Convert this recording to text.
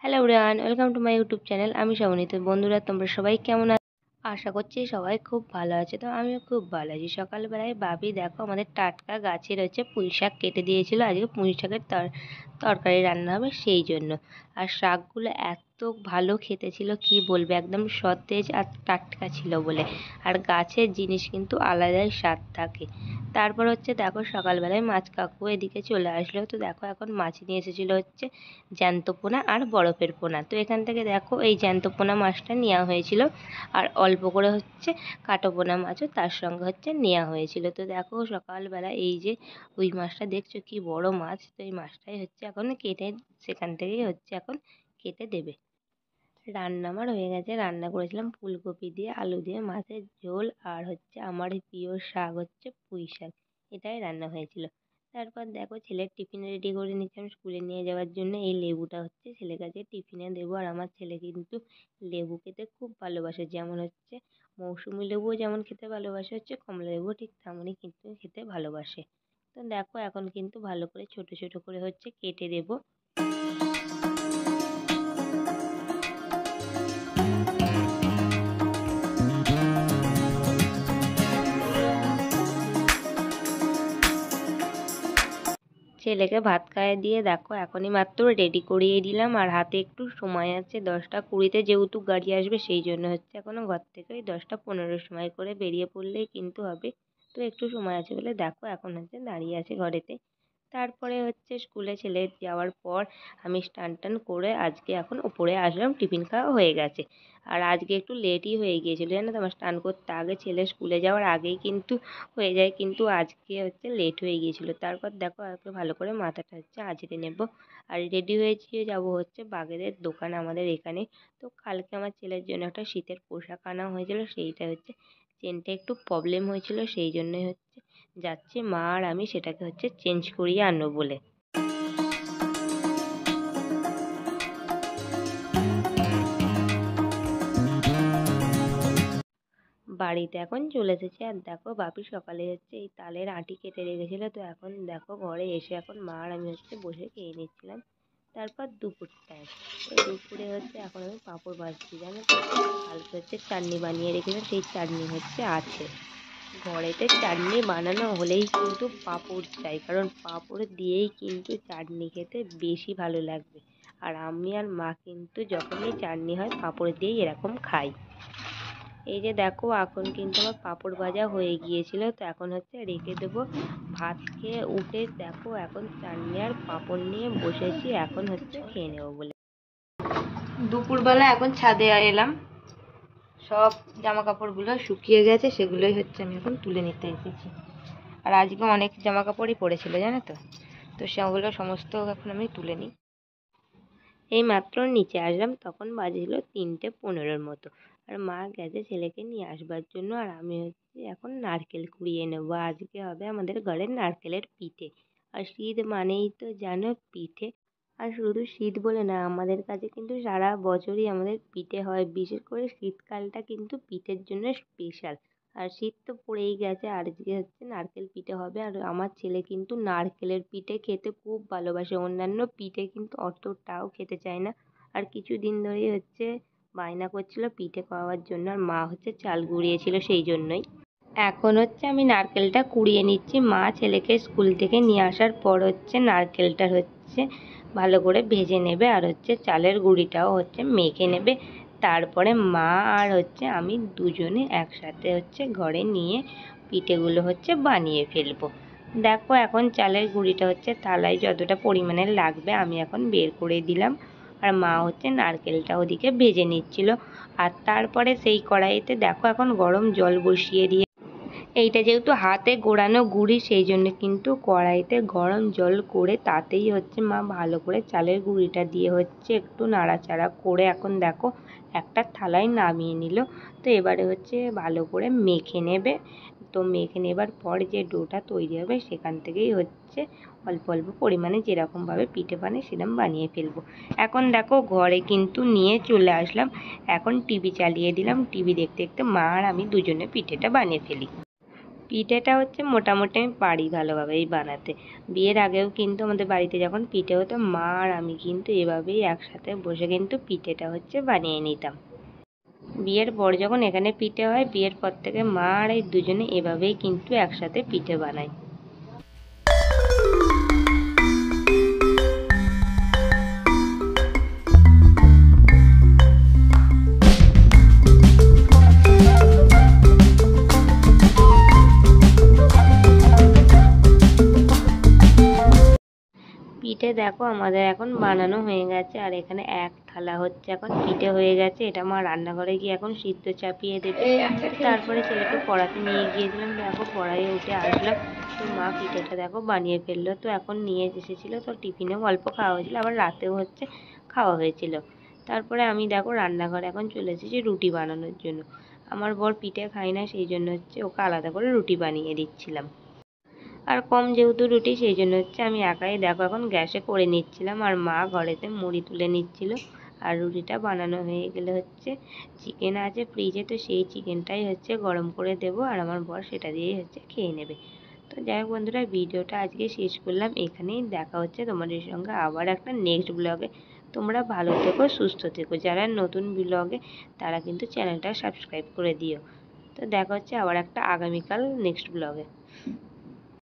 Hello everyone, welcome to my YouTube channel. আমি শ্রাবণী। তো বন্ধুরা, তোমরা সবাই কেমন আছো? আশা করছি সবাই খুব ভালো আছে। তো আমিও খুব ভালো আছি। সকালবেলায় ভাবি দেখো আমাদের টাটকা গাছের পুঁই শাক কেটে দিয়েছিল। আজকে পুঁই শাকের তরকারি রান্না হবে সেই জন্য। আর শাকগুলো এত ভালো খেতে ছিল কি বলবো, একদম সতেজ আর টাটকা ছিল বলে। আর গাছের জিনিস কিন্তু আলাদাই স্বাদ থাকে। তারপর দেখো সকালবেলায় মাছ কাকু এদিকে চলে আসলো। তো দেখো এখন মাছ নিয়ে এসেছিল জ্যান্ত পোনা আর বরফের পোনা। তো এখান থেকে দেখো এই জ্যান্ত পোনা মাছটা নেওয়া হয়েছিল, আর অল্প করে কাটো পোনা মাছও তার সঙ্গে নেওয়া হয়েছিল। তো দেখো সকালবেলা এই যে ওই মাছটা দেখছো কি বড় মাছ, তো এই মাছটাই এখন কেটে সেখান থেকেই এখন কেটে দেবে। রান্না আমার হয়ে গেছে। রান্না করেছিলাম ফুলকপি দিয়ে আলু দিয়ে মাছের ঝোল, আর আমার প্রিয় শাক পুঁই শাক। এটাই রান্না হয়েছিল। তারপর দেখো ছেলের টিফিন রেডি করে নিচ্ছিলাম স্কুলে নিয়ে যাওয়ার জন্য। এই লেবুটা ছেলের কাছে টিফিনে দেবো। আর আমার ছেলে কিন্তু লেবু খেতে খুব ভালোবাসে। যেমন মৌসুমি লেবুও যেমন খেতে ভালোবাসে, কমলা লেবুও ঠিক তেমনই কিন্তু খেতে ভালোবাসে। তো দেখো এখন কিন্তু ভালো করে ছোট ছোট করে কেটে দেবো। ছেলেকে ভাত খাইয়ে দিয়ে দেখো এখনই মাত্র রেডি করিয়ে দিলাম। আর হাতে একটু সময় আছে, 10টা 20-তে যেহেতু গাড়ি আসবে সেই জন্য এখনো ঘর থেকে ওই 10টা 15 সময় করে বেরিয়ে পড়লেই কিন্তু হবে। তো একটু সময় আছে বলে দেখো এখন দাঁড়িয়ে আছে ঘরেতে। তারপরে স্কুলে ছেলে যাওয়ার পর আমি স্নান টান করে আজকে এখন ওপরে আসলাম। টিফিন খাওয়া হয়ে গেছে। আর আজকে একটু লেটই হয়ে গিয়েছিল জানো তো, আমার স্নান করতে আগে ছেলে স্কুলে যাওয়ার আগেই কিন্তু হয়ে যায়, কিন্তু আজকে লেট হয়ে গিয়েছিল। তারপর দেখো আজকে ভালো করে মাথাটা আঁচড়ে নেব। আর রেডি হয়েছি, যাবো বাগেদের দোকান আমাদের এখানে। তো কালকে আমার ছেলের জন্য একটা শীতের পোশাক আনা হয়েছিল, সেইটা চেনটা একটু প্রবলেম হয়েছিল, সেই জন্যই যাচ্ছি মা আর আমি সেটাকে চেঞ্জ করিয়ে আনবো বলে। বাড়িতে এখন চলে এসেছি। আর দেখো বাপি সকালে এই তালের আটি কেটে রেখেছিল। তো এখন দেখো ঘরে এসে এখন মা আর আমি বসে খেয়ে নিচ্ছিলাম। তারপর দুপুর টাইম, এই দুপুরে এখন আমি পাঁপড় ভাজছি জানো তো। কালকে চাটনি বানিয়ে রেখেছিলাম, সেই চাটনি আছে। ঘরেতে চাটনি বানানো হলেই কিন্তু পাঁপড় চাই, কারণ পাঁপড় দিয়েই কিন্তু চাটনি খেতে বেশি ভালো লাগবে। আর আমি আর মা কিন্তু যখনই চাটনি হয় পাঁপড় দিয়েই এরকম খাই। এই যে দেখো এখন কিন্তু আমার পাঁপড় ভাজা হয়ে গিয়েছিল। তো এখন রেখে দেবো। ভাত খেয়ে উঠে দেখো এখন চাটনি আর পাঁপড় নিয়ে বসেছি, এখন খেয়ে নেবো বলে। দুপুরবেলা এখন ছাদে এলাম। সব জামা কাপড়গুলো শুকিয়ে গেছে, সেগুলোই আমি এখন তুলে নিতে এসেছি। আর আজকে অনেক জামা কাপড়ই পড়েছিল জানো তো, তো সেগুলো সমস্ত এখন আমি তুলে নিই। এই মাত্র নিচে আসলাম, তখন বাজছিল 3টে 15 মতো। আর মা গেছে ছেলেকে নিয়ে আসবার জন্য। আর আমি এখন নারকেল কুড়িয়ে নেবো। আজকে হবে আমাদের ঘরের নারকেলের পিঠে। আর শীত মানেই তো জানো পিঠে। আর শুধু শীত বলে না, আমাদের কাছে কিন্তু সারা বছরই আমাদের পিঠে হয়। বিশেষ করে শীতকালটা কিন্তু পিঠের জন্য স্পেশাল। আর শীত তো পড়েই গেছে, আর আজকে নারকেল পিঠে হবে। আর আমার ছেলে কিন্তু নারকেলের পিঠে খেতে খুব ভালোবাসে, অন্যান্য পিঠে কিন্তু অতটাও খেতে চায় না। আর কিছুদিন ধরেই বায়না করছিল পিঠে খাওয়ার জন্য, আর মা চাল গুঁড়িয়েছিল সেই জন্যই। এখন আমি নারকেলটা কুড়িয়ে নিচ্ছি। মা ছেলেকে স্কুল থেকে নিয়ে আসার পর নারকেলটা ভালো করে ভেজে নেবে, আর চালের গুঁড়িটাও মেখে নেবে। তারপরে মা আর আমি দুজনে একসাথে ঘরে নিয়ে পিঠেগুলো বানিয়ে ফেলবো। দেখো এখন চালের গুঁড়িটা থালায় যতটা পরিমাণে লাগবে আমি এখন বের করে দিলাম। আর মা নারকেলটা ওদিকে ভেজে নিচ্ছিল। আর তারপরে সেই কড়াইতে দেখো এখন গরম জল বসিয়ে দিয়ে, এইটা যেহেতু হাতে গোড়ানো গুঁড়ি সেই জন্য কিন্তু কড়াইতে গরম জল করে তাতেই মা ভালো করে চালের গুঁড়িটা দিয়ে একটু নাড়াচাড়া করে এখন দেখো একটা থালায় নামিয়ে নিল। তো এবারে ভালো করে মেখে নেবে। তো মেখে নেবার পর যে ডোটা তৈরি হবে সেখান থেকেই অল্প অল্প পরিমাণে যেরকমভাবে পিঠে বানায় সেরকম বানিয়ে ফেলবো। এখন দেখো ঘরে কিন্তু নিয়ে চলে আসলাম। এখন টিভি চালিয়ে দিলাম, টিভি দেখতে দেখতে মা আর আমি দুজনে পিঠেটা বানিয়ে ফেলি। পিঠেটা হচ্ছে মোটামুটি আমি পারি ভালোভাবেই বানাতে। বিয়ের আগেও কিন্তু আমাদের বাড়িতে যখন পিঠে হতো মা আর আমি কিন্তু এভাবেই একসাথে বসে কিন্তু পিঠেটা হচ্ছে বানিয়ে নিতাম। বিয়ের পর যখন এখানে পিঠে হয়, বিয়ের পর থেকে মা আর এই দুজনে এভাবেই কিন্তু একসাথে পিঠে বানায়। পিঠে দেখো আমাদের এখন বানানো হয়ে গেছে, আর এখানে এক থালা হচ্ছে এখন পিঠে হয়ে গেছে। এটা মা রান্নাঘরে গিয়ে এখন সিদ্ধ চাপিয়ে দেবে। তারপরে ছেলেকে পড়াতে নিয়ে গিয়েছিলাম, দেখো পড়ায় উঠে আসলাম তো মা পিঠেটা দেখো বানিয়ে ফেললো। তো এখন নিয়ে এসেছিলো, তো টিফিনেও অল্প খাওয়া হয়েছিল, আবার রাতেও হচ্ছে খাওয়া হয়েছিল। তারপরে আমি দেখো রান্নাঘরে এখন চলে এসেছি রুটি বানানোর জন্য। আমার বর পিঠে খায় না, সেই জন্য হচ্ছে ওকে আলাদা করে রুটি বানিয়ে দিচ্ছিলাম। আর কম যেহেতু রুটি, সেই জন্য হচ্ছে আমি একাই দেখো এখন গ্যাসে করে নিচ্ছিলাম, আর মা ঘরেতে মুড়ি তুলে নিচ্ছিল। আর রুটিটা বানানো হয়ে গেলে হচ্ছে চিকেন আছে ফ্রিজে, তো সেই চিকেনটাই হচ্ছে গরম করে দেবো, আর আমার বর সেটা দিয়েই হচ্ছে খেয়ে নেবে। তো যাই হোক বন্ধুরা, ভিডিওটা আজকে শেষ করলাম এখানেই। দেখা হচ্ছে তোমাদের সঙ্গে আবার একটা নেক্সট ব্লগে। তোমরা ভালো থেকো, সুস্থ থেকো। যারা নতুন ব্লগে তারা কিন্তু চ্যানেলটা সাবস্ক্রাইব করে দিও। তো দেখা হচ্ছে আবার একটা আগামীকাল নেক্সট ব্লগে।